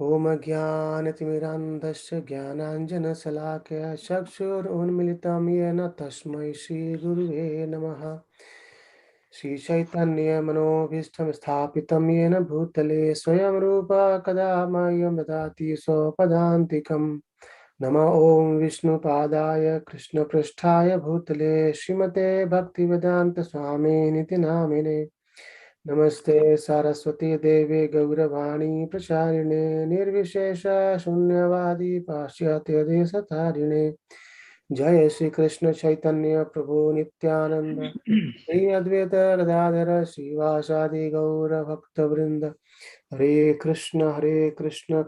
Om Jnanatimirandhasya Jnananjana-salakaya Chakshurunmilitam yena tasmai Shri Guruve Namaha. Shri Chaitanya Manobhishtam Sthapitam yena Bhutale Swayam Rupa Kadamayam Dadati Sopadantikam. Nama Om Vishnu Padaya Krishna Prasthaya Bhutale Srimate Bhaktivedanta Swami Niti Namine. Namaste Saraswati Devi Gauravani Pracharine Nirvishesha Shunyavadi Pashyatya Desatarine Jaya Shri Krishna Chaitanya Prabhu Nityananda Shri Advaita Gadadhara Srivasadi Gaura Bhakta Vrinda Hare Krishna Krishna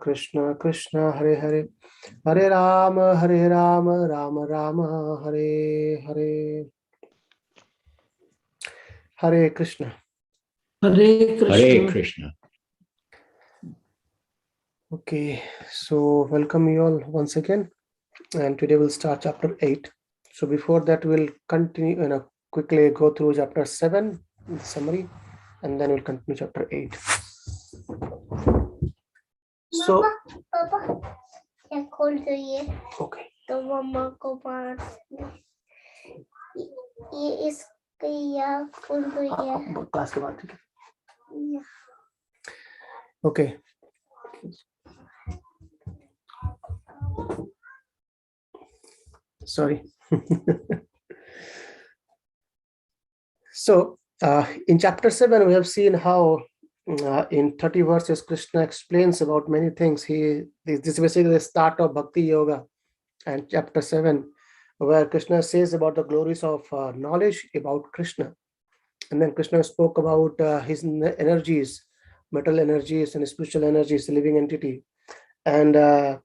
Krishna Hare Hare Hare Rama Rama Rama Hare Hare. Hare Krishna. Hare Krishna. Hare Krishna. Okay, so welcome you all once again, and today we'll start chapter 8. So before that, we'll continue, quickly go through chapter 7 in summary, and then we'll continue chapter 8. So, Papa, क्या खोल चाहिए? Okay. तो मम्मा को पास ये इसके या खोल दो ये. Class के बाद ठीक है. Okay. Sorry. So, in chapter 7, we have seen how in 30 verses, Krishna explains about many things. This is basically the start of Bhakti Yoga, and chapter 7, where Krishna says about the glories of knowledge about Krishna. And then Krishna spoke about his energies, mental energies and spiritual energies, the living entity. And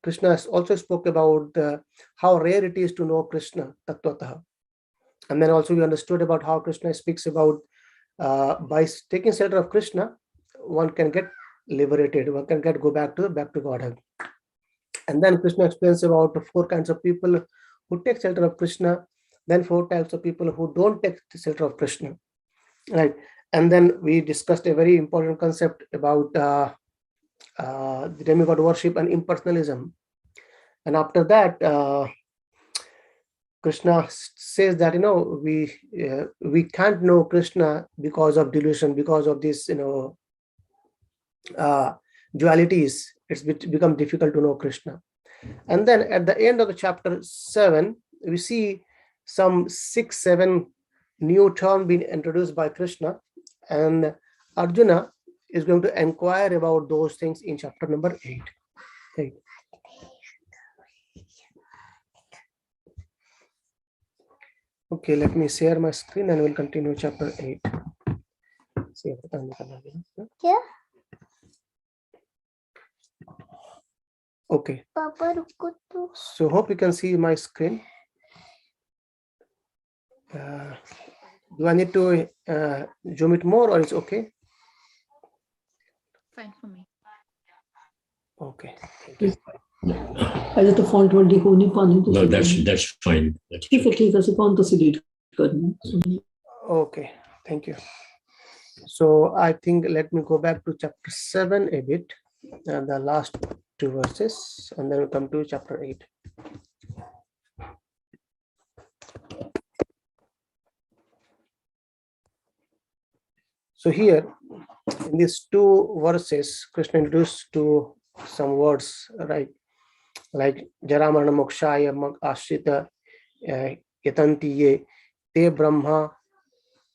Krishna also spoke about how rare it is to know Krishna, Tattvataha. And then also we understood about how Krishna speaks about by taking shelter of Krishna, one can get liberated, one can go back to Godhead. And then Krishna explains about the 4 kinds of people who take shelter of Krishna, then 4 types of people who don't take shelter of Krishna, right? And then we discussed a very important concept about the demigod worship and impersonalism. And after that, Krishna says that we can't know Krishna because of delusion, because of this dualities. It's become difficult to know Krishna. And then at the end of the chapter 7, we see some 6-7 new terms being introduced by Krishna, and Arjuna is going to inquire about those things in chapter number 8. Okay. Okay, let me share my screen and we'll continue chapter 8. क्या? Okay. पापा रुको तो. So hope you can see my screen. Do I need to zoom it more, or it's okay? Fine for me. Okay. Thank you. ऐसे तो font में लिखो नहीं पानी तो. No, that's fine. That's ठीक है okay. ठीक है font तो delete करना. Okay, thank you. So I think let me go back to chapter 7 a bit, and the last 2 verses, and then we'll come to chapter 8. So here, in these 2 verses, Krishna introduced to some words, right? Like Jaramarana Mokshaya Ashrita Yatanti Ye Te Brahma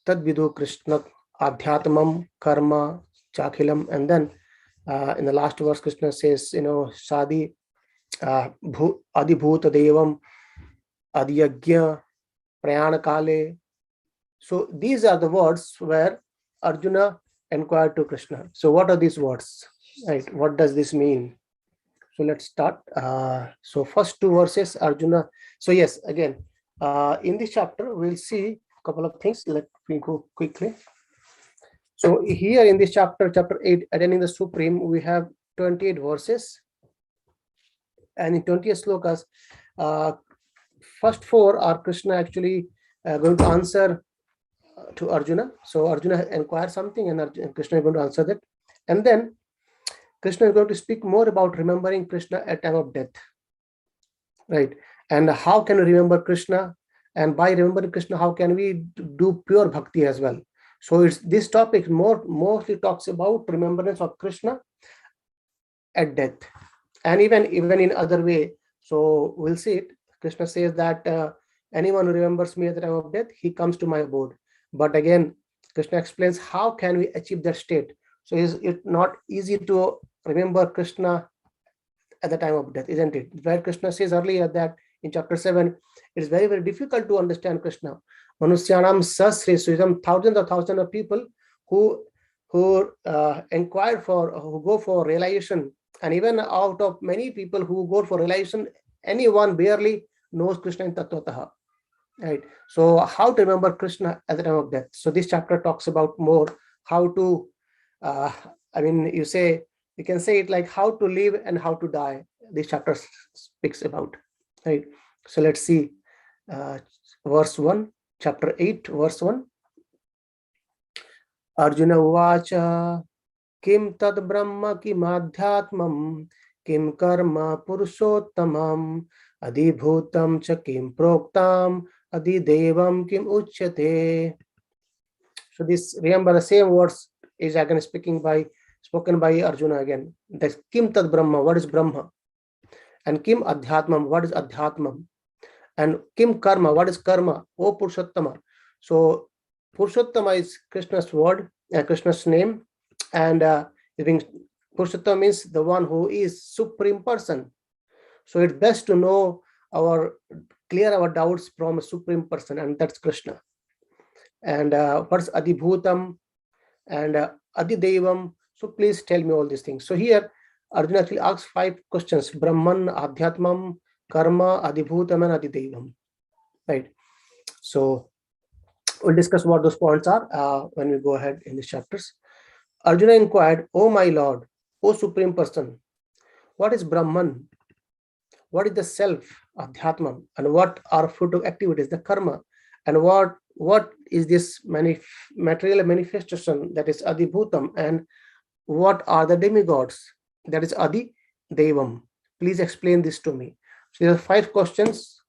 Tadvidu Krishna Adhyatmam Karma Chakhilam. And then in the last verse, Krishna says, Sadi Adibhuta Devam Adiyagya Prayana Kale. So these are the words where Arjuna inquired to Krishna. So what are these words? Right? What does this mean? So let's start. So first 2 verses, Arjuna. So yes, again, in this chapter, we'll see a couple of things. Let me go quickly. So here in this chapter 8, attaining the Supreme, we have 28 verses. And in 28 slokas, first 4 are Krishna actually going to answer to Arjuna. So Arjuna inquires something and Krishna is going to answer that. And then Krishna is going to speak more about remembering Krishna at time of death, right? And how can we remember Krishna? And by remembering Krishna, how can we do pure bhakti as well? So it's this topic mostly talks about remembrance of Krishna at death, and even in other way. So we'll see it. Krishna says that anyone who remembers me at the time of death, he comes to my abode. But again, Krishna explains how can we achieve that state. So is it not easy to remember Krishna at the time of death, isn't it? Where Krishna says earlier that in chapter 7, it is very, very difficult to understand Krishna. Manusyanam sasresuyam, thousands of people who inquire for, who go for realization, and even out of many people who go for realization, anyone barely knows Krishna in Tattvataha. Right. So how to remember Krishna at the time of death? So this chapter talks about more how to, you can say it like how to live and how to die. This chapter speaks about. Right. So let's see verse 1, chapter 8, verse 1. Arjuna uvacha kim tad brahma kim adhyatmam kim karma purushottamam adibhutam cha kim proktam adi devam kim uchyate. So this, remember, the same words is again spoken by Arjuna again. That's kim tad brahma, what is Brahma? And kim adhyatmam, what is adhyatmam? And kim karma, what is karma? O Purushottama. So Purushottama is Krishna's word, Krishna's name, and Purushottama means the one who is supreme person. So it's best to know clear our doubts from a supreme person, and that's Krishna. And what's adibhutam and adidevam? So please tell me all these things. So here Arjuna actually asks 5 questions: Brahman, Adhyatmam, Karma, Adibhutam, and Adidevam. Right. So we'll discuss what those points are when we go ahead in these chapters. Arjuna inquired, "O my Lord, O Supreme Person, what is Brahman? What is the self, Adhyatmam, and what are fruit of activities, the karma, and what is this material manifestation, that is Adibhutam, and what are the demigods, that is Adi Devam? Please explain this to me." So there are 5 questions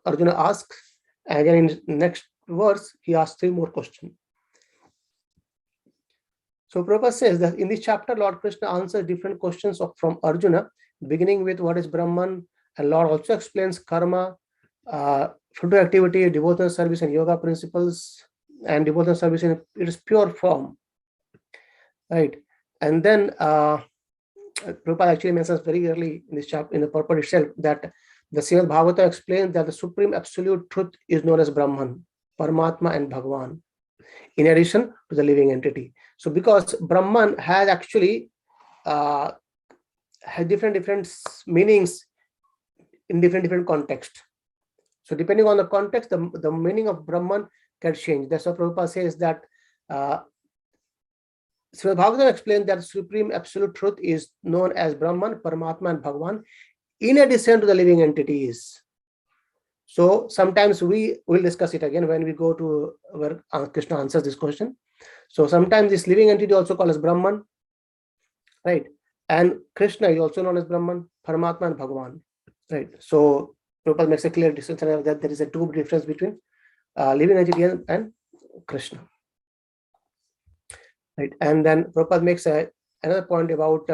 Arjuna asks, and again in next verse he asks 3 more questions. So Prabhupada says that in this chapter, Lord Krishna answers different questions from Arjuna, beginning with what is Brahman, and Lord also explains karma, fruit activity, devotional service, and yoga principles, and devotional service in its pure form. Right. And then Prabhupada actually mentions very early in this chapter, in the purport itself, that the Srimad Bhagavatam explains that the supreme absolute truth is known as Brahman, Paramatma, and Bhagavan, in addition to the living entity. So because Brahman has actually had different meanings in different contexts. So depending on the context, the meaning of Brahman can change. That's why Prabhupada says that Srimad Bhagavatam explains that supreme absolute truth is known as Brahman, Paramatma, and Bhagavan, in addition to the living entities. So sometimes we will discuss it again when we go to where Krishna answers this question. So sometimes this living entity also called as Brahman, right? And Krishna is also known as Brahman, Paramatma, and Bhagavan, right? So Prabhupada makes a clear distinction that there is a 2 difference between living entity and Krishna, right? And then Prabhupada makes another point about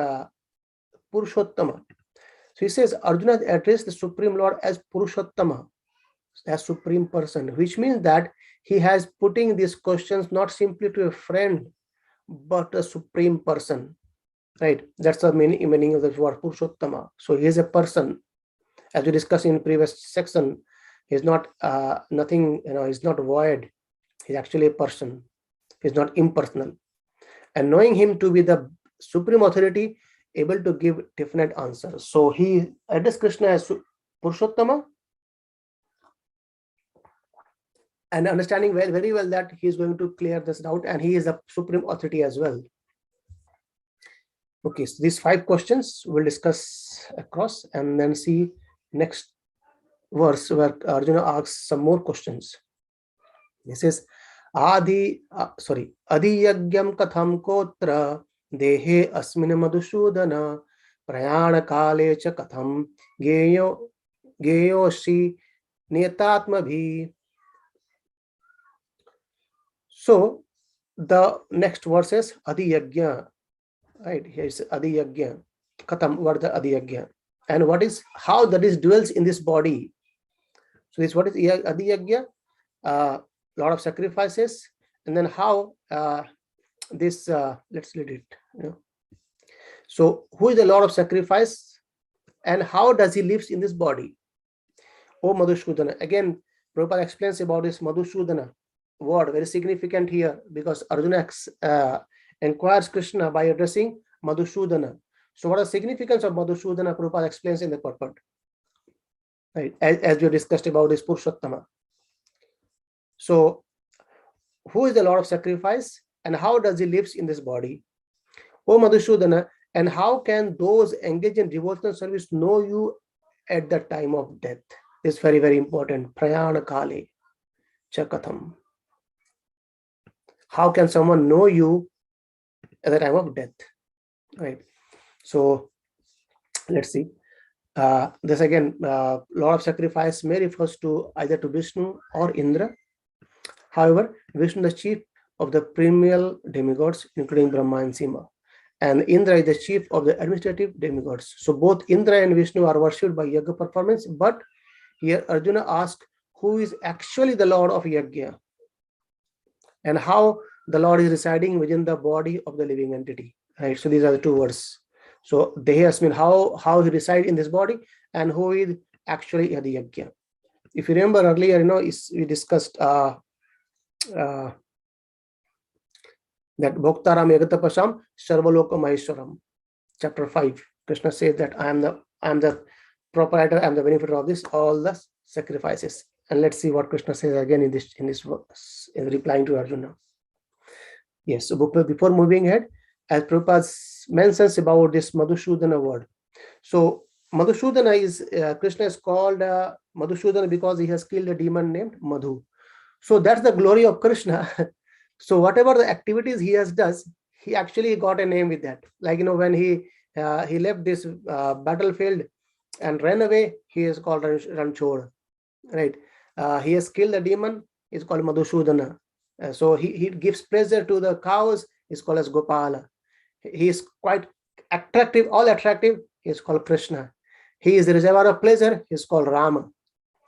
Purushottama. So he says Arjuna addressed the Supreme Lord as Purushottama, as supreme person, which means that he has putting these questions not simply to a friend, but a supreme person, right? That's the meaning of the word Purushottama. So he is a person, as we discussed in previous section. He's not nothing, he's not void. He's actually a person. He's not impersonal. And knowing him to be the supreme authority, able to give definite answers. So he addressed Krishna as Purushottama, and understanding very well that he is going to clear this doubt, and he is the supreme authority as well. Okay, so these 5 questions we'll discuss across, and then see next verse where Arjuna asks some more questions. He says, Adi yagyam katham kotra Dehe asmin madhusudana prayana kale cha katham geyoshi netatma bhi. So the next verse is Adi Yajna. Right, here is Adi Yajna. Katham, what is the Adi Yajna? And what is, how that is dwells in this body. So this, what is Adi Yajna? Lot of sacrifices. And then how this, let's read it. So who is the Lord of sacrifice and how does he lives in this body? Oh Madhusudana. Again, Prabhupada explains about this Madhusudana word, very significant here, because Arjuna inquires Krishna by addressing Madhusudana. So what is the significance of Madhusudana? Prabhupada explains in the purport. Right, as we discussed about this Purushottama. So who is the Lord of sacrifice and how does he lives in this body? O Madhusudana, and how can those engaged in devotional service know you at the time of death? This is very, very important. Prayana kale chakatham. How can someone know you at the time of death? Right. So let's see. This again, Lord of sacrifice may refers to either to Vishnu or Indra. However, Vishnu is the chief of the perennial demigods, including Brahma and Sima. And Indra is the chief of the administrative demigods. So both Indra and Vishnu are worshipped by Yajna performance. But here Arjuna asks, who is actually the Lord of Yajna? And how the Lord is residing within the body of the living entity. Right. So these are the two words. So Dehas mean how he resides in this body and who is actually Adi Yajna. If you remember earlier, we discussed that Bhoktaram Yagatapasam Sarvaloka Maheshwaram. Chapter 5. Krishna says that I am the proprietor, I am the benefactor of this, all the sacrifices. And let's see what Krishna says again in this verse, in replying to Arjuna. Yes, so before moving ahead, as Prabhupada mentions about this Madhusudana word. So Madhusudana is, Krishna is called Madhusudana because he has killed a demon named Madhu. So that's the glory of Krishna. So whatever the activities he does, he actually got a name with that. Like, when he left this battlefield and ran away, he is called Ranchor. Right. He has killed a demon, is called Madhusudana. So he gives pleasure to the cows, is called as Gopala. He is quite attractive, all attractive, he is called Krishna. He is the reservoir of pleasure, he is called Rama.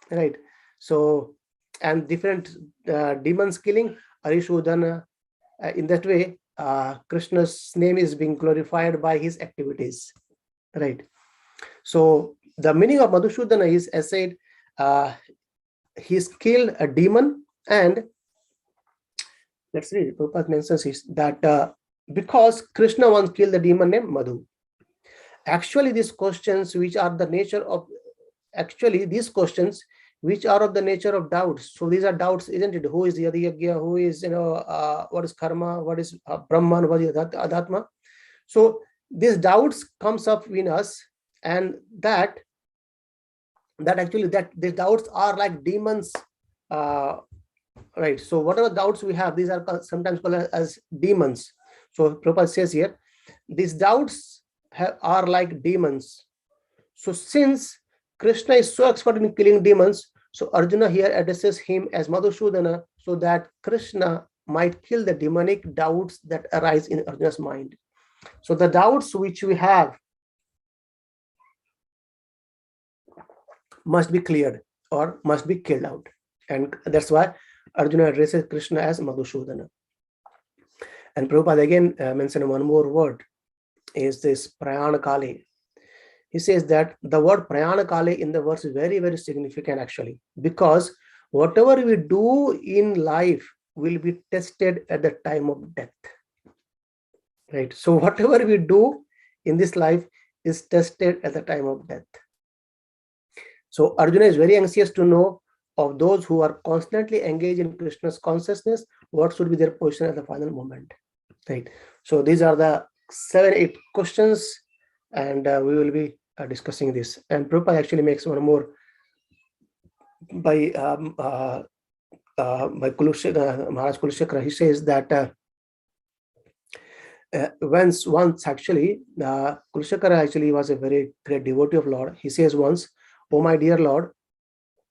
Right. So, and different demons killing, Arishudana. In that way, Krishna's name is being glorified by his activities. Right. So the meaning of Madhusudana is, as said, he's killed a demon, and let's read it. Prabhupada mentions is that because Krishna once killed the demon named Madhu. Actually, these questions which are of the nature of doubts. So these are doubts, isn't it? Who is the Adi Yajna? Who is, what is karma? What is Brahman? What is Adhatma? So these doubts comes up in us, and that these doubts are like demons. Right. So whatever doubts we have, these are sometimes called as demons. So Prabhupada says here, these doubts are like demons. So since Krishna is so expert in killing demons, so Arjuna here addresses him as Madhusudana so that Krishna might kill the demonic doubts that arise in Arjuna's mind. So the doubts which we have must be cleared or must be killed out. And that's why Arjuna addresses Krishna as Madhusudana. And Prabhupada again mentioned one more word, is this Prayana Kale. He says that the word Prayana Kale in the verse is very, very significant actually, because whatever we do in life will be tested at the time of death. Right. So whatever we do in this life is tested at the time of death. So Arjuna is very anxious to know of those who are constantly engaged in Krishna's consciousness, what should be their position at the final moment. Right. So these are the 7-8 questions, and we will be discussing this. And Prabhupada actually makes one more by Maharaj Kulashekara. He says that once actually, Kulshakara actually was a very great devotee of Lord. He says once, "Oh my dear Lord,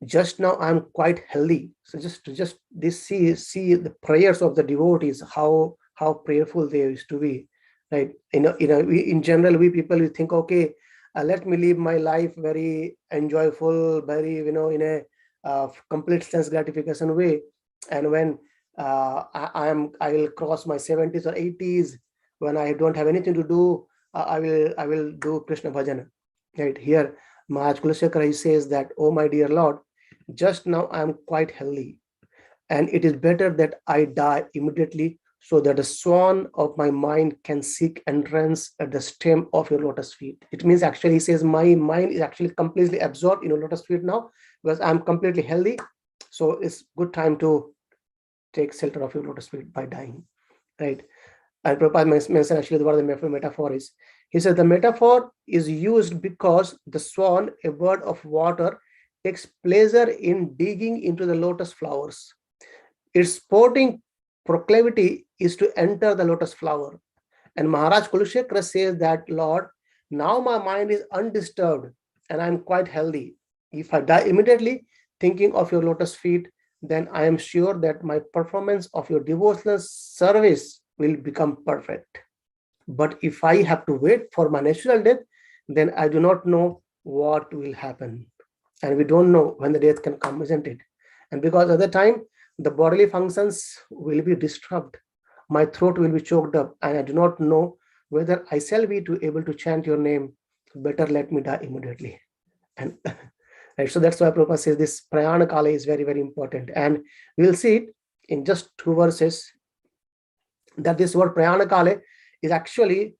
just now I'm quite healthy." So just this see the prayers of the devotees, how prayerful they used to be, right? In general, we people, we think, okay, let me live my life very enjoyful, very in a complete sense gratification way. And when I will cross my 70s or 80s, when I don't have anything to do, I will do Krishna bhajana, right? Here Maharaj Kulashekara, he says that, "Oh my dear Lord, just now I am quite healthy, and it is better that I die immediately, so that the swan of my mind can seek entrance at the stem of your lotus feet." It means actually, he says, my mind is actually completely absorbed in your lotus feet now, because I'm completely healthy. So it's good time to take shelter of your lotus feet by dying, right? And Prabhupada mentioned actually what the metaphor is. He said the metaphor is used because the swan, a bird of water, takes pleasure in digging into the lotus flowers. Its sporting proclivity is to enter the lotus flower. And Maharaj Kulashekara says that, "Lord, now my mind is undisturbed and I'm quite healthy. If I die immediately thinking of your lotus feet, then I am sure that my performance of your devotional service will become perfect. But if I have to wait for my natural death, then I do not know what will happen." And we don't know when the death can come, isn't it? And because at the time, the bodily functions will be disturbed. My throat will be choked up, and I do not know whether I shall be able to chant your name. Better let me die immediately. And right, so that's why Prabhupada says this prayana kala is very, very important. And we'll see it in just 2 verses, that this word prayana kala is actually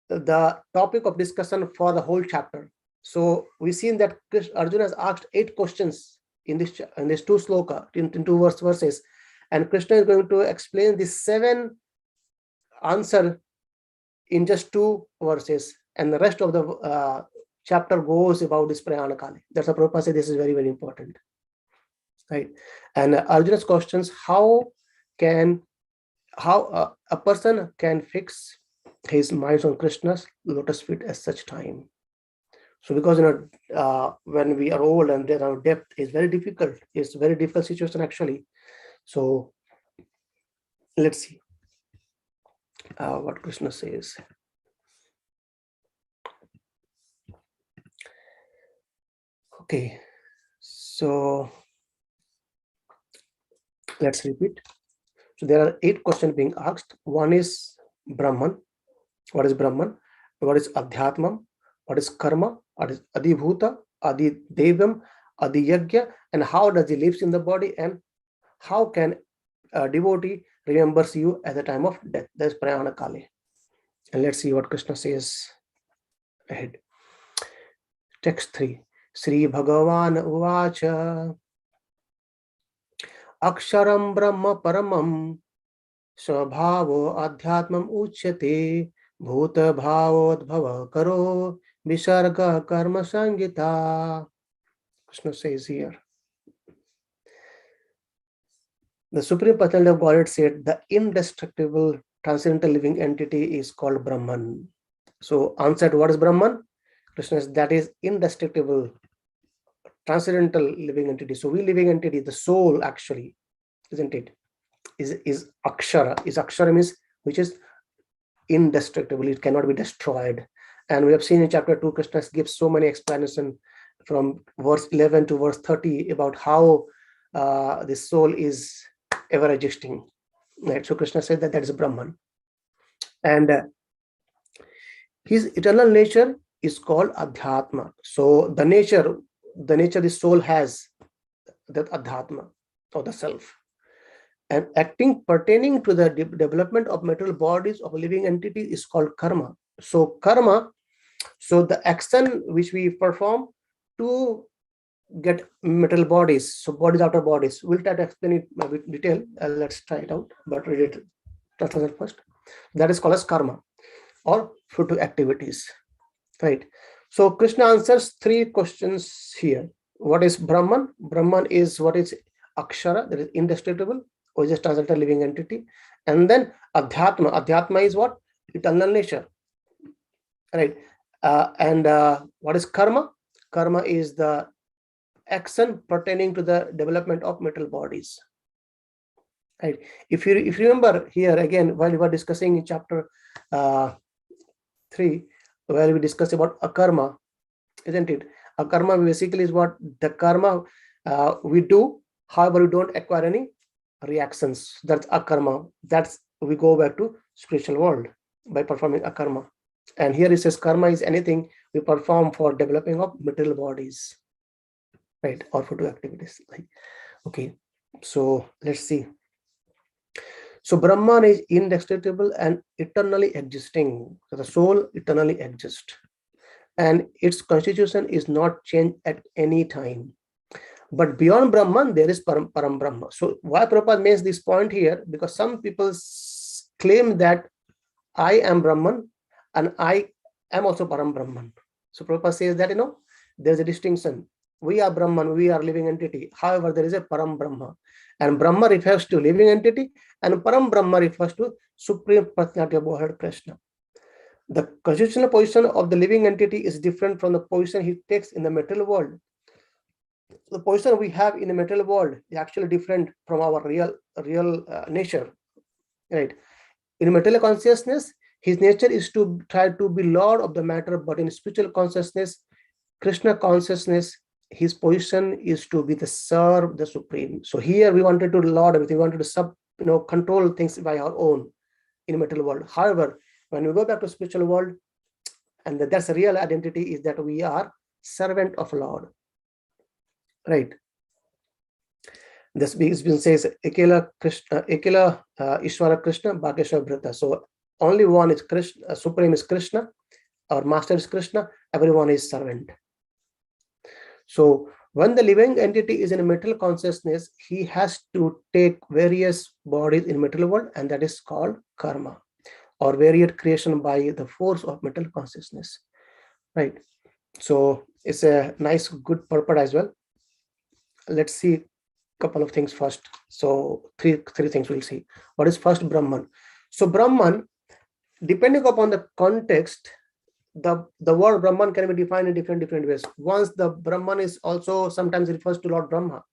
the topic of discussion for the whole chapter. So we've seen that Arjuna has asked 8 questions in this 2 sloka, in 2 verses, and Krishna is going to explain the 7 answer in just 2 verses, and the rest of the chapter goes about this prayana kali. That's why Prabhupada said this is very, very important, right? And Arjuna's questions: how a person can fix his mind on Krishna's lotus feet at such time. So because when we are old and then our depth is very difficult, it's a very difficult situation actually. So let's see what Krishna says. Okay, so let's repeat. So there are 8 questions being asked. One is Brahman. What is Brahman? What is Adhyatmam? What is Karma? What is Adibhuta, Adidevam, Adiyagya, and how does he lives in the body, and how can a devotee remembers you at the time of death? That's prayana kali. And let's see what Krishna says ahead. Text 3. Sri Bhagavan Uvacha Aksharam Brahma Paramam Swabhavo Adhyatmam Uchyate Bhuta Bhavodbhava Karo Visarga Karma Sangita. Krishna says here, the Supreme Personality of Godhead said the indestructible transcendental living entity is called Brahman. So answered, what is Brahman? Krishna says that is indestructible transcendental living entity. So we living entity, the soul actually, isn't it? Is Akshara. Is Akshara means which is indestructible, it cannot be destroyed. And we have seen in chapter 2, Krishna gives so many explanations from verse 11 to verse 30 about how the soul is ever existing. Right? So Krishna said that is Brahman. And his eternal nature is called Adhyatma. So the nature the soul has, that Adhyatma, or the self. And acting pertaining to the development of material bodies of a living entity is called karma. So karma, so the action which we perform to get material bodies, so bodies after bodies. We'll try to explain it in detail. Let's try it out, but read it first. That is called as karma, or fruitful activities, right? So Krishna answers 3 questions here. What is Brahman? Brahman is what is Akshara, that is indestructible, or just transcendental living entity. And then Adhyatma. Adhyatma is what? eternal nature, right? And what is karma? Karma is the action pertaining to the development of material bodies, right? If you remember here again, while we were discussing in chapter 3, where we discussed about akarma, isn't it? Akarma basically is what the karma we do, however we don't acquire any reactions. That's akarma. That's we go back to spiritual world by performing akarma. And here it says karma is anything we perform for developing of material bodies, right? Or for 2 activities. Like, okay, so let's see. So Brahman is indestructible and eternally existing. So the soul eternally exists, and its constitution is not changed at any time. But beyond Brahman, there is Param Brahma. So why Prabhupada makes this point here? Because some people claim that I am Brahman and I am also Param Brahman. So Prabhupada says that, there's a distinction. We are Brahman, we are living entity. However, there is a Param Brahma. And Brahma refers to living entity, and Param Brahma refers to Supreme Personality of Godhead, Krishna. The constitutional position of the living entity is different from the position he takes in the material world. The position we have in the material world is actually different from our real nature, right? In material consciousness, his nature is to try to be Lord of the matter, but in spiritual consciousness, Krishna consciousness, his position is to be the serve the Supreme. So here we wanted to Lord everything, we wanted to control things by our own in the material world. However, when we go back to spiritual world, and that's the real identity, is that we are servant of Lord, right? This been says Ekela Krishna, Ekela Ishvara Krishna, Bhageshwar Brata. So only one is Krishna, Supreme is Krishna, our master is Krishna, everyone is servant. So when the living entity is in a material consciousness, he has to take various bodies in material world, and that is called karma, or varied creation by the force of material consciousness, right? So it's a nice, good purpose as well. Let's see a couple of things first. So three things we'll see. What is first? Brahman. So Brahman, depending upon the context, the word Brahman can be defined in different ways. Once the Brahman is also sometimes refers to Lord Brahma,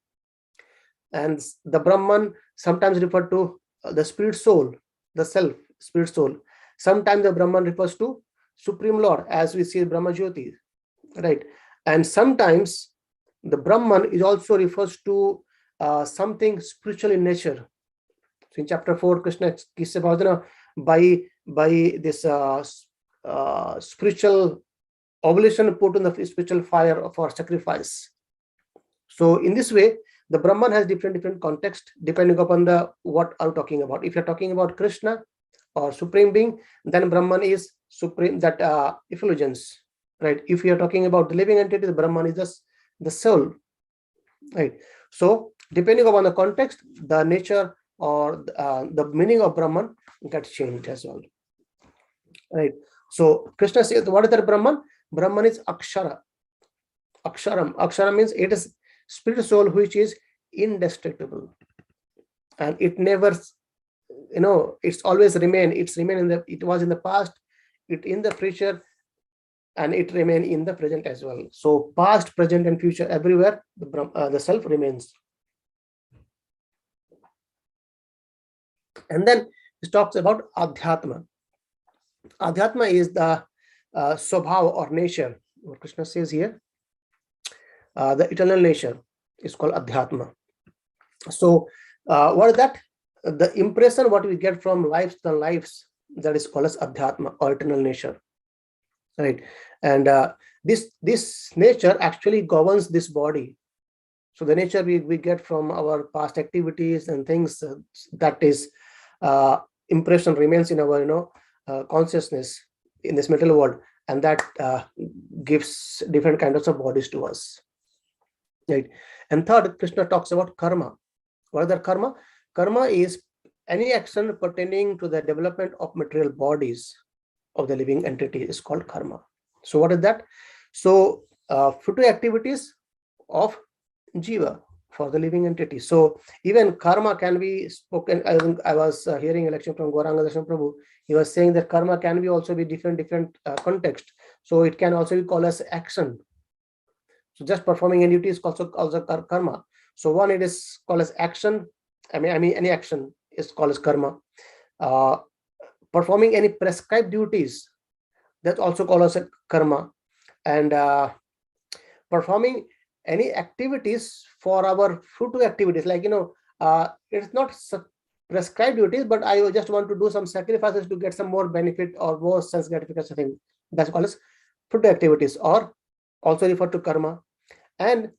and the Brahman sometimes referred to the spirit soul, the self, spirit soul. Sometimes the Brahman refers to Supreme Lord, as we see Brahma Jyoti, right? And sometimes the Brahman is also refers to something spiritual in nature. So in chapter 4, Krishna gives about by this spiritual oblation put in the spiritual fire for sacrifice. So in this way, the Brahman has different context depending upon what are you talking about. If you're talking about Krishna or Supreme Being, then Brahman is supreme, that effulgence, right? If you're talking about the living entity, the Brahman is just the soul, right? So depending upon the context, the nature or the meaning of Brahman gets changed as well, right? So Krishna says, what is that Brahman? Brahman is Akshara. Akshara means it is spirit soul which is indestructible, and it never, it's always remain. It was in the past, it in the future, and it remain in the present as well. So past, present, and future, everywhere the self remains. And then it talks about Adhyatma. Adhyatma is the Swabhava or nature. What Krishna says here, the eternal nature is called Adhyatma. So what is that? The impression what we get from lives, that is called as Adhyatma or eternal nature, right? And this nature actually governs this body. So the nature we get from our past activities and things, that is impression remains in our consciousness in this material world, and that gives different kinds of bodies to us, right? And third, Krishna talks about karma. What is that karma? Karma is any action pertaining to the development of material bodies of the living entity is called karma. So what is that? So future activities of jiva, for the living entity. So even karma can be spoken. I was hearing a lecture from Gauranga Darshan Prabhu. He was saying that karma can be also be different context. So it can also be called as action. So just performing any duty is also karma. So one, it is called as action. I mean any action is called as karma. Performing any prescribed duties, that's also called as a karma. And performing any activities for our fruitful activities, like it's not prescribed duties, but I just want to do some sacrifices to get some more benefit or more sense gratification thing. That's called as fruitful activities, or also referred to karma. And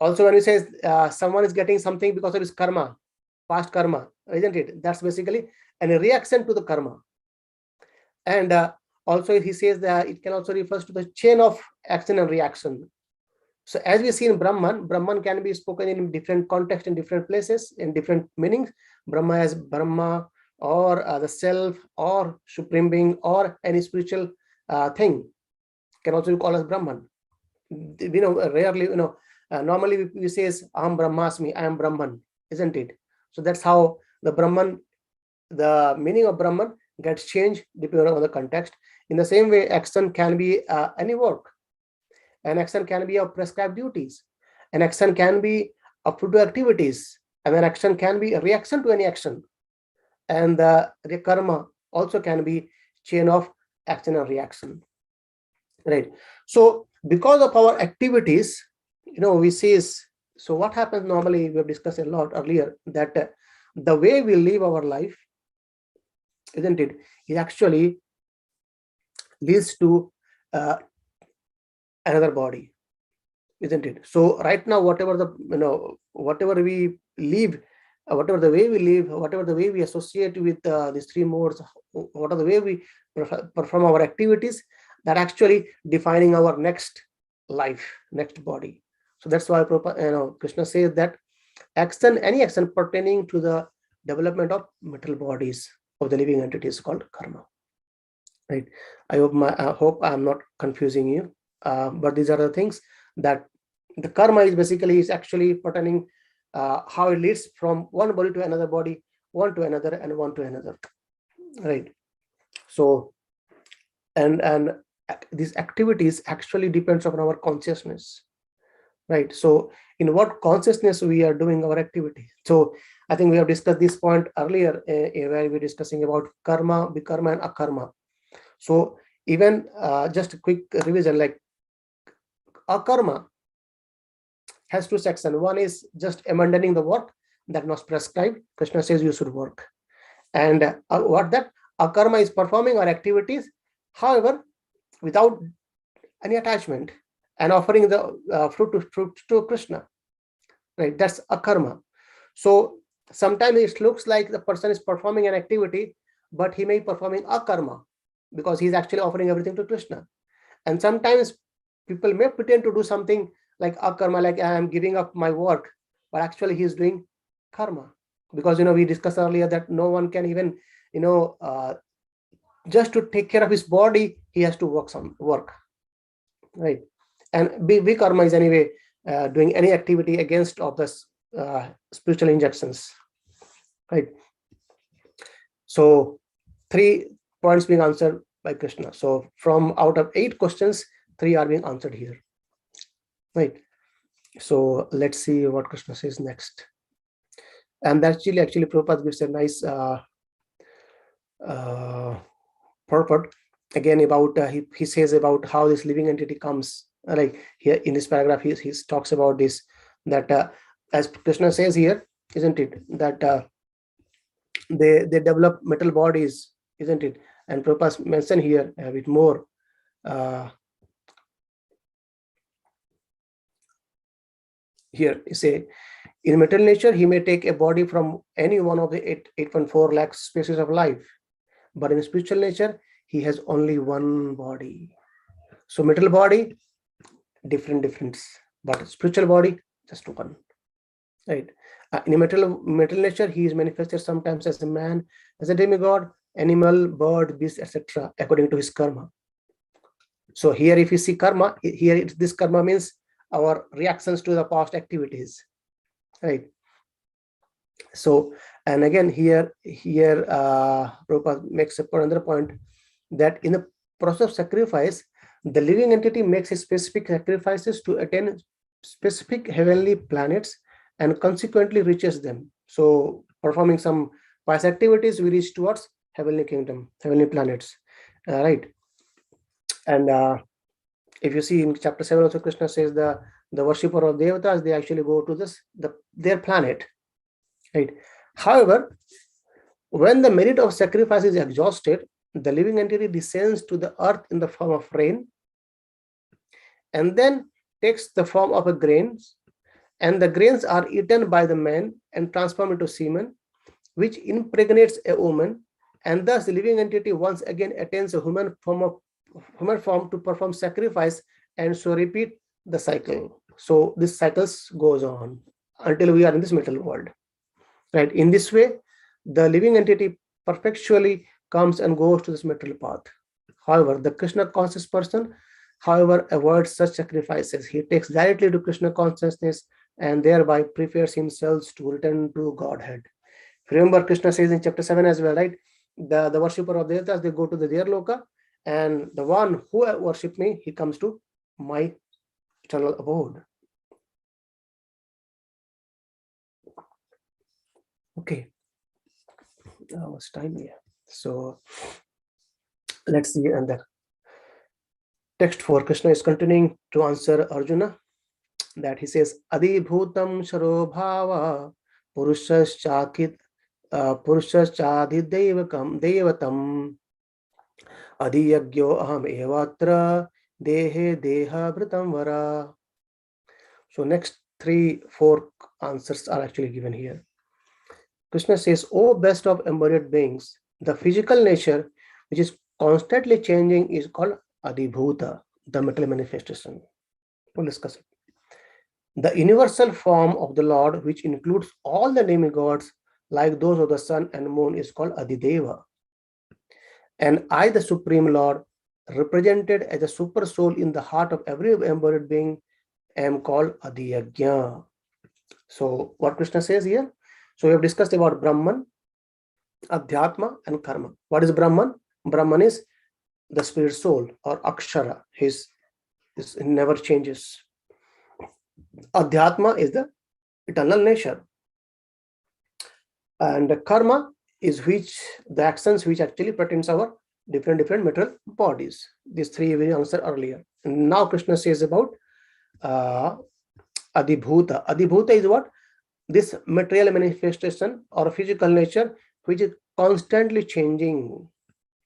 also when we say someone is getting something because of his karma, past karma, isn't it? That's basically a reaction to the karma. And also he says that it can also refers to the chain of action and reaction. So as we see in Brahman can be spoken in different contexts, in different places, in different meanings. Brahma as Brahma, or the self, or supreme being, or any spiritual thing can also be called as Brahman. Rarely, normally we say Aham Brahmasmi, I am Brahman, isn't it? So that's how the Brahman, the meaning of Brahman gets changed depending on the context. In the same way, action can be any work. An action can be of prescribed duties. An action can be of fruitful activities. And an action can be a reaction to any action. And the karma also can be chain of action and reaction. Right. So because of our activities, we see so what happens normally, we have discussed a lot earlier, that the way we live our life, isn't it, it actually leads to another body, isn't it? So right now, whatever we live, whatever the way we live, whatever the way we associate with these three modes, whatever the way we perform our activities, that actually defining our next life, next body. So that's why Krishna says that any action pertaining to the development of material bodies of the living entity is called karma. Right. I hope I'm not confusing you, but these are the things that the karma is actually pertaining how it leads from one body to another body, one to another, and one to another. Right. So and these activities actually depends on our consciousness. Right. So in what consciousness we are doing our activity. So I think we have discussed this point earlier where we're discussing about karma, vikarma, and akarma. So even just a quick revision, like akarma has two sections. One is just abandoning the work that was prescribed. Krishna says you should work. And what that akarma is performing our activities, however, without any attachment, and offering the fruit to Krishna. Right, that's akarma. So sometimes it looks like the person is performing an activity, but he may be performing akarma because he's actually offering everything to Krishna. And sometimes people may pretend to do something like akarma, like I am giving up my work, but actually he's doing karma. Because we discussed earlier that no one can even just to take care of his body, he has to work. Right. And vikarma is anyway doing any activity against of the spiritual injunctions. Right. So 3 points being answered by Krishna. So from out of 8 questions, 3 are being answered here. Right. So let's see what Krishna says next. And that's actually Prabhupada gives a nice purport again about he says about how this living entity comes. Like here in this paragraph, he talks about this, that as Krishna says here, isn't it, that they develop metal bodies, isn't it? And Prabhupada mentioned here a bit more. Here you say, in material nature, he may take a body from any one of the 8.4 lakh species of life, but in spiritual nature, he has only one body. So material body, different, but spiritual body, just one. Right. In material nature, he is manifested sometimes as a man, as a demigod, animal, bird, beast, etc., according to his karma. So here, if you see karma, here this karma means our reactions to the past activities. right? So, and again here Prabhupada makes another point that in the process of sacrifice, the living entity makes specific sacrifices to attain specific heavenly planets and consequently reaches them. So performing some pious activities, we reach towards heavenly kingdom, heavenly planets, right? And if you see in chapter 7 also, Krishna says the worshipper of devatas, they actually go to their planet, right? However, when the merit of sacrifice is exhausted, the living entity descends to the earth in the form of rain and then takes the form of a grains, and the grains are eaten by the man and transformed into semen, which impregnates a woman, and thus the living entity once again attains a human form to perform sacrifice, and so repeat the cycle. So this cycles goes on until we are in this material world, right? In this way, the living entity perpetually comes and goes to this material path. However, the Krishna conscious person, however, avoids such sacrifices. He takes directly to Krishna consciousness and thereby prepares himself to return to Godhead. Remember, Krishna says in chapter 7 as well, right? The worshipper of Devatas, they go to their loka, and the one who worship me, he comes to my eternal abode. Okay. Now it's time here. So let's see, and the text for Krishna is continuing to answer Arjuna, that he says, Adi bhutam sharo bhava purushashchakit purushashchadhi devatam adi yagyo aham evatra dehe deha vritam vara. So next 3-4 answers are actually given here. Krishna says, O best of embodied beings, the physical nature which is constantly changing is called Adibhuta, the material manifestation. We'll discuss it. The universal form of the Lord, which includes all the demigods, like those of the sun and moon, is called Adideva. And I, the Supreme Lord, represented as a super soul in the heart of every embodied being, am called Adiyagya. So what Krishna says here? So we have discussed about Brahman, Adhyatma, and Karma. What is Brahman? Brahman is the spirit soul, or Akshara. It never changes. Adhyatma is the eternal nature. And the Karma is the actions which actually pertains our different material bodies. These three we answered earlier. And now Krishna says about Adibhuta. Adibhuta is what? This material manifestation or physical nature which is constantly changing,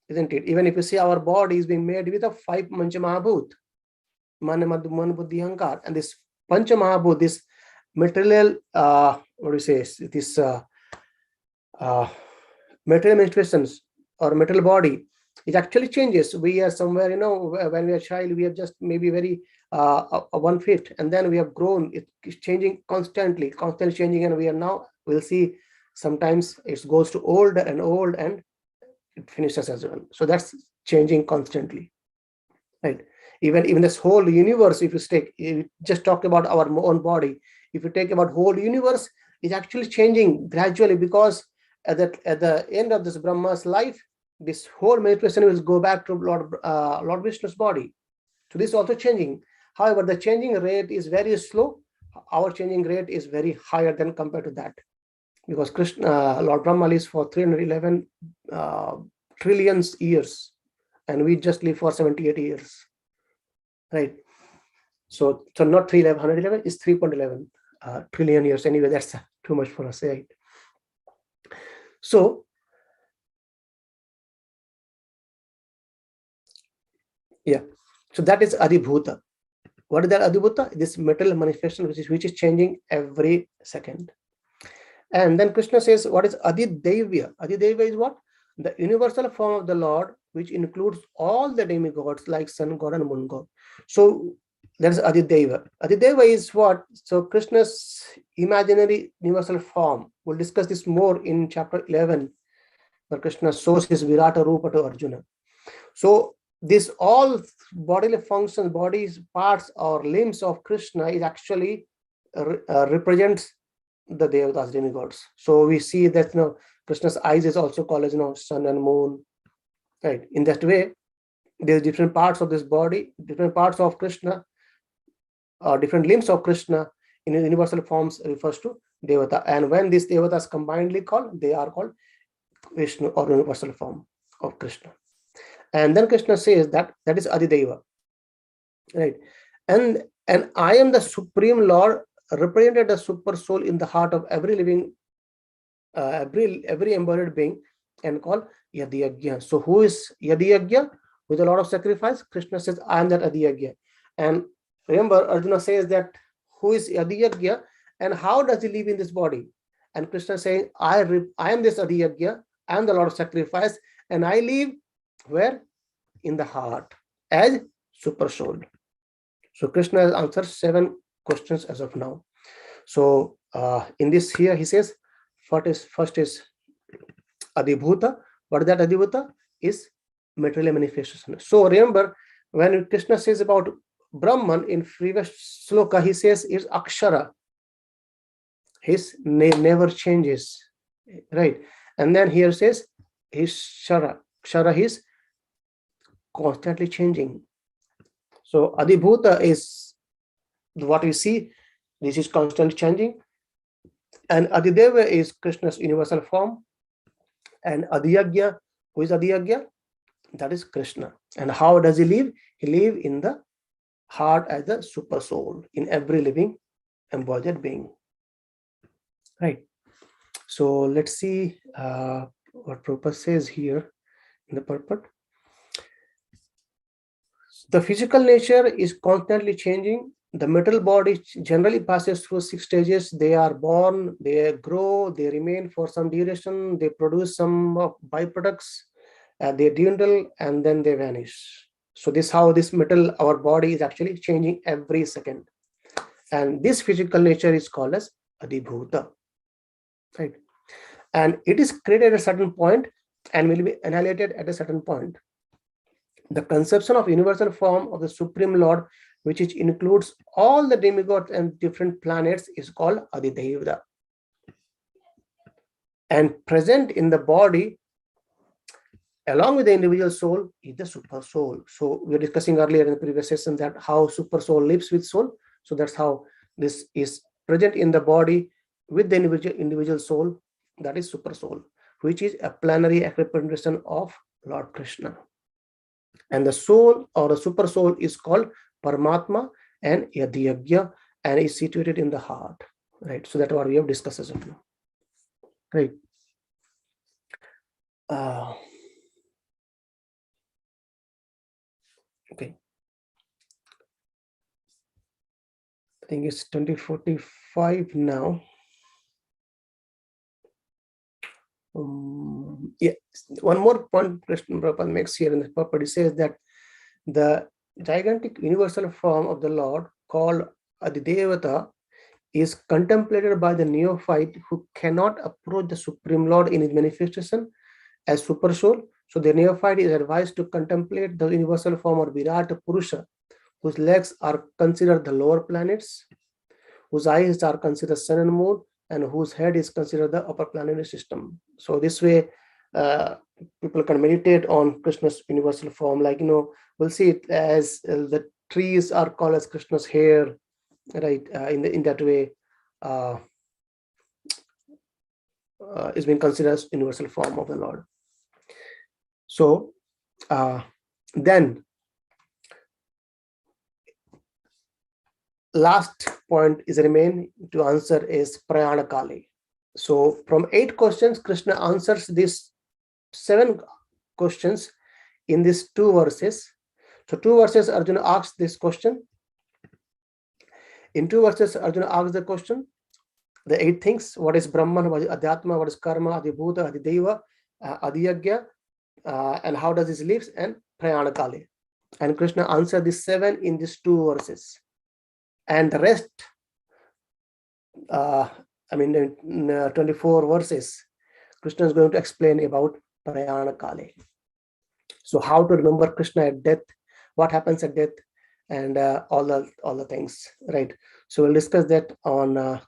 isn't it? Even if you see our body is being made with a 5 Panchamahabhut, Man, Buddhi, Ahankar, and this Panchamahabhut, this material, this material manifestations or material body, it actually changes. We are somewhere, when we are a child, we are just maybe very 1/5, and then we have grown. It's changing constantly changing, and we are now, we'll see sometimes it goes to old and it finishes as well. So that's changing constantly, right? Even this whole universe, if you just talk about our own body, if you take about whole universe, is actually changing gradually, because at the end of this Brahma's life, this whole manifestation will go back to Lord Vishnu's body. So this is also changing. However, the changing rate is very slow. Our changing rate is very higher than compared to that, because Lord Brahma lives for 311 trillion years, and we just live for 78 years, right? So not 111 is 3.11 trillion years. Anyway, that's too much for us, right? So yeah, so that is Adibhuta. What is that Adibhuta? This material manifestation which is changing every second. And then Krishna says, what is Adidevya? Adidevya is what? The universal form of the Lord, which includes all the demigods like sun god and moon god. So that is Adideva. Adideva is what? So Krishna's imaginary universal form. We'll discuss this more in chapter 11, where Krishna shows his Virata Rupa to Arjuna. So this all bodily functions, bodies, parts or limbs of Krishna is actually represents the devatas, demigods. So we see that Krishna's eyes is also called as sun and moon, right? In that way, there's different parts of this body, different parts of Krishna, or different limbs of Krishna in universal forms refers to devata. And when these devatas combinedly called, they are called Vishnu, or universal form of Krishna. And then Krishna says that is Adideva, right? And I am the Supreme Lord, represented the super soul in the heart of every living, every embodied being, and called Yadiyagya. So who is Yadiyagya? With a lot of sacrifice, Krishna says, I am that Adiyagya. And remember, Arjuna says that who is Adiyagya and how does he live in this body? And Krishna saying, I am this Adiyagya, I am the Lord of sacrifice, and I live where? In the heart as super soul. So Krishna has answered 7 questions as of now. So in this here he says, first is Adibhuta. What is that Adibhuta? Is material manifestation. So remember, when Krishna says about Brahman in previous sloka, he says it's Akshara. His name never changes, right? And then here says his Shara. Shara is constantly changing. So Adibhuta is what we see. This is constantly changing. And Adideva is Krishna's universal form. And Adiyagya, who is Adiyagya? That is Krishna. And how does he live? He lives in the heart as the super soul in every living embodied being. Right. So let's see what Prabhupada says here in the purport. The physical nature is constantly changing. The material body generally passes through 6 stages. They are born, they grow, they remain for some duration, they produce some byproducts, they dwindle, and then they vanish. So this is how this metal, our body, is actually changing every second. And this physical nature is called as Adibhuta. Right? And it is created at a certain point and will be annihilated at a certain point. The conception of universal form of the Supreme Lord, which includes all the demigods and different planets, is called Adideva. And present in the body, along with the individual soul, is the super soul. So we were discussing earlier in the previous session that how super soul lives with soul. So that's how this is present in the body with the individual soul, that is super soul, which is a plenary representation of Lord Krishna. And the soul or the super soul is called Paramatma and Yadiyagya, and is situated in the heart. Right. So that's what we have discussed as of now. Right. Okay. I think it's 20:45 now. Yeah, one more point Krishna Prabhupada makes here in the purport. He says that the gigantic universal form of the Lord, called Adidevata, is contemplated by the neophyte who cannot approach the Supreme Lord in his manifestation as super soul. So the neophyte is advised to contemplate the universal form of Virat Purusha, whose legs are considered the lower planets, whose eyes are considered sun and moon, and whose head is considered the upper planetary system. So this way, people can meditate on Krishna's universal form. Like, we'll see it as the trees are called as Krishna's hair, right? In that way, is being considered as universal form of the Lord. So then, last point is remain to answer is Prayana Kali. So from 8 questions, Krishna answers these 7 questions in these 2 verses. So 2 verses, Arjuna asks this question. In 2 verses, Arjuna asks the question, the 8 things: what is Brahman, what is Adhyatma, what is Karma, Adibhuta, Adideva, Adiyagya, and how does this live, and Prayana Kali. And Krishna answered these 7 in these 2 verses. And the rest, 24 verses, Krishna is going to explain about Prayana Kali. So how to remember Krishna at death, what happens at death, and all the things, right? So we'll discuss that on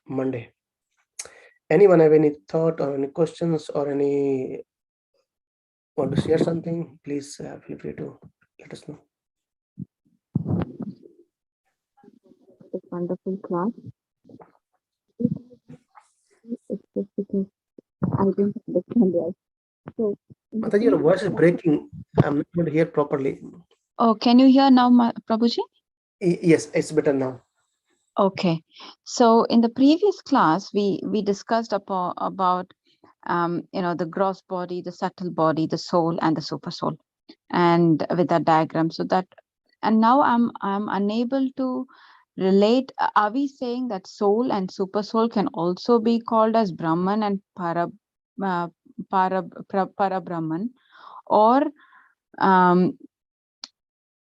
Monday. Anyone have any thought or any questions or any want to share something? Please feel free to let us know. This wonderful class. It's just because I didn't understand it. So, Mataji, your voice is breaking. I'm not able to hear properly. oh, can you hear now, Prabhuji? Yes, it's better now. Okay. So in the previous class, we discussed about the gross body, the subtle body, the soul, and the super soul, and with that diagram. So that, and now I'm unable to relate. Are we saying that soul and super soul can also be called as Brahman and para Brahman, or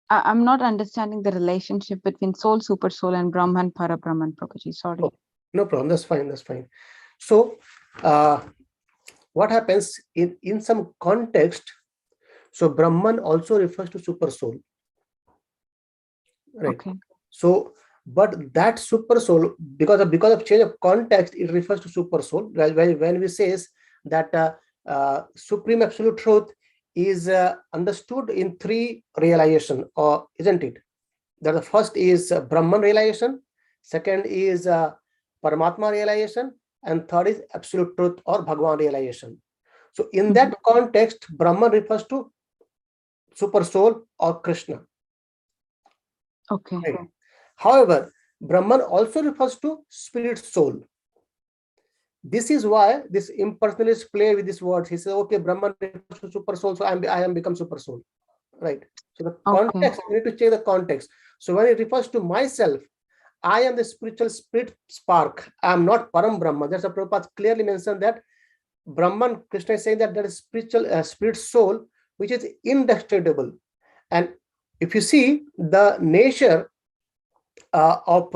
I'm not understanding the relationship between soul, super soul, and Brahman, para Brahman, Prabhuji. Sorry. Oh, no problem. That's fine. That's fine. So, what happens in some context? So, Brahman also refers to super soul, right? Okay. So, but that super soul, because of change of context, it refers to super soul. When we says that supreme absolute truth is understood in three realization, or isn't it? That the first is Brahman realization, second is Paramatma realization, and third is absolute truth or Bhagavan realization. So in that context, Brahman refers to super soul or Krishna. Okay. Right? However, Brahman also refers to spirit soul. This is why this impersonalist play with these words. He says, okay, Brahman refers to super soul, so I am become super soul. Right. So the context, we need to check the context. So when it refers to myself, I am the spiritual spirit spark. I am not Param Brahma. That's a Prabhupada clearly mentioned that Brahman, Krishna is saying that there is spiritual spirit soul, which is indestructible. And if you see the nature of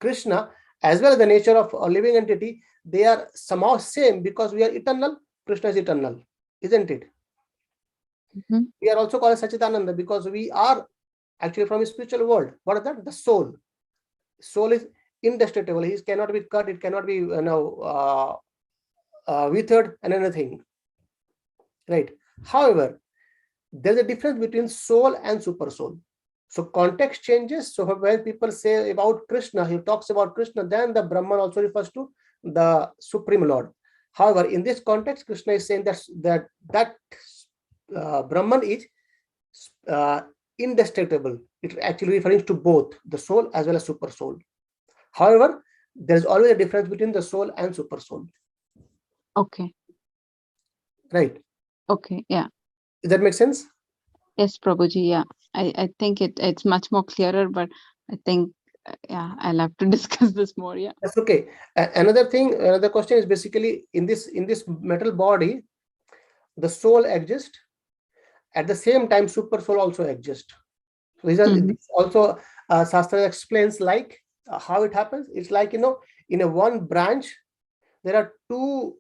Krishna as well as the nature of a living entity, they are somehow same because we are eternal. Krishna is eternal, isn't it? We are also called Sachidananda because we are actually from a spiritual world. What is that? The soul. Soul is indestructible. It cannot be cut. It cannot be withered and anything. Right. However, there's a difference between soul and super soul. So context changes. So when people say about Krishna, he talks about Krishna, then the Brahman also refers to the Supreme Lord. However, in this context, Krishna is saying that Brahman is indestructible. It actually referring to both the soul as well as super soul. However, there is always a difference between the soul and super soul. Okay. Right. Okay. Yeah. Does that make sense? Yes, Prabhuji. Yeah. I think it's much more clearer, but I think yeah, I'll have to discuss this more. Yeah. That's okay. Another question is basically in this metal body, the soul exists. At the same time, super soul also exists. So this also Shastra explains like how it happens. It's like, in a one branch, there are two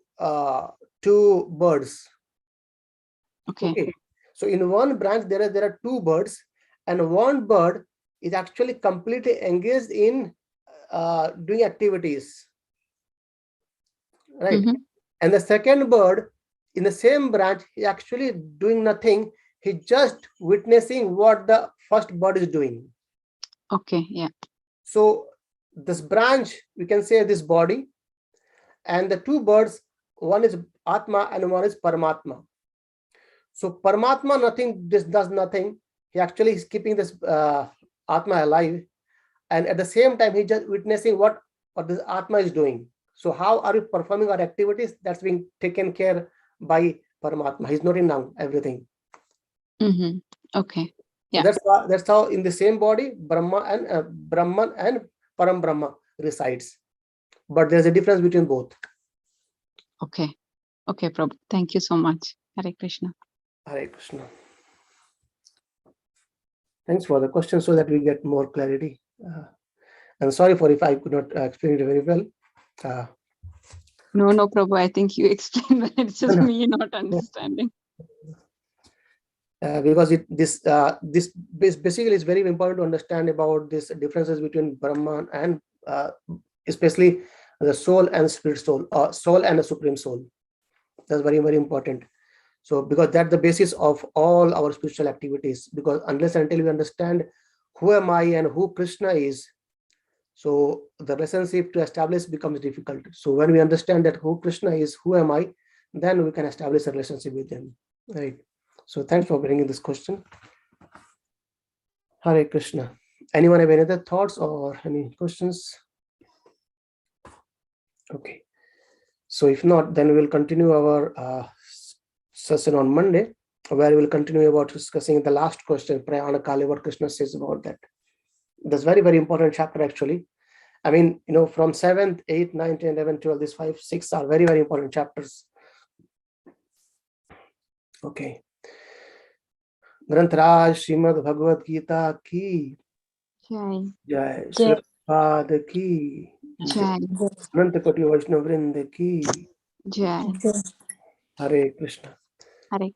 birds. Okay. So in one branch, there are two birds, and one bird is actually completely engaged in doing activities. Right. And the second bird in the same branch, he actually doing nothing. He's just witnessing what the first bird is doing. Okay. Yeah. So this branch, we can say this body, and the two birds, one is Atma and one is Paramatma. So Paramatma does nothing. He actually is keeping this Atma alive, and at the same time, he's just witnessing what this Atma is doing. So how are we performing our activities? That's being taken care by Paramatma. He's noting down everything. Okay. Yeah. So that's how in the same body, Brahman and Param Brahma resides. But there's a difference between both. Okay. Okay, Prabhu. Thank you so much. Hare Krishna. Hare Krishna. Thanks for the question so that we get more clarity. And sorry for if I could not explain it very well. No, Prabhu. I think you explained that. It's just me not understanding. Because this basically is very important to understand about these differences between Brahman and especially the soul and spirit soul, soul and the supreme soul. That's very, very important. So because that's the basis of all our spiritual activities, because unless and until we understand who am I and who Krishna is, so the relationship to establish becomes difficult. So when we understand that who Krishna is, who am I, then we can establish a relationship with him. Right. So thanks for bringing this question. Hare Krishna. Anyone have any other thoughts or any questions? Okay. So if not, then we will continue our session on Monday, where we will continue about discussing the last question, Prayana Kale, what Krishna says about that. That's very, very important chapter actually. I mean, from 7th, 8th, 9th, 10th, 11th, 12th, these 5, 6 are very, very important chapters. Okay. Grantaraj Srimad Bhagavad Gita ki Jai. Jai. Sripad ki Jai. Ananta Koti Vaishnav Vrind ki Jai. Hare Krishna. Hare